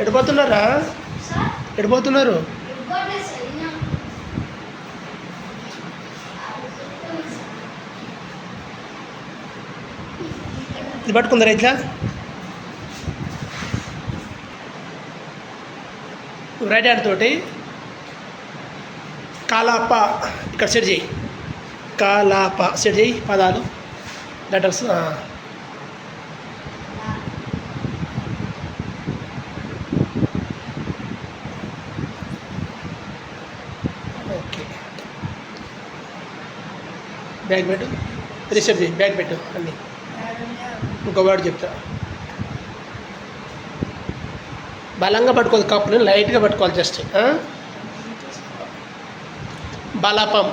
ఎడిపోతున్నారా? ఎడిపోతున్నారు? ఇది పట్టుకుందరా ఇట్లా? Right hand తోటి కాలాప ఇక్కడ సెట్ చేయి. కాలాప సెట్ చేయి. పదాలు లెటర్స్. ఓకే, బ్యాగ్ పెట్టు. రిసెట్ చేయి. బ్యాగ్ పెట్టు అన్నీ. ఇంకో వర్డ్ చెప్తా. బలంగా పట్టుకోవాలి, కప్పుని లైట్గా పట్టుకోవాలి. జస్ట్ బలపం.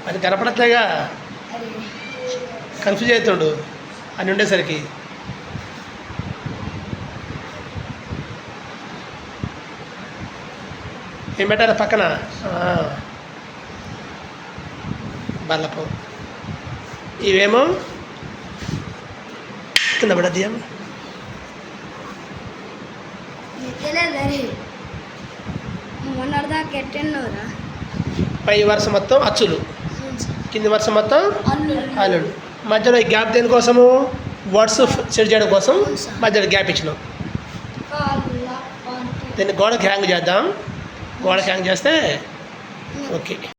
అది కనపడట్లేగా, కన్ఫ్యూజ్ అవుతాడు అని ఉండేసరికి. ఏం పెట్టారా పక్కన? బల్లపం. ఇవేమో కింద పడద్ది. పై వరుస మొత్తం అచ్చులు, కింది వరుస మొత్తం అల్లుడు. మధ్యలో ఈ గ్యాప్ దేనికోసము? వర్డ్స్ సెట్ చేయడం కోసం మధ్యలో గ్యాప్ ఇచ్చినాం. దీన్ని గోడకి హ్యాంగ్ చేద్దాం. గోడకి హ్యాంగ్ చేస్తే ఓకే.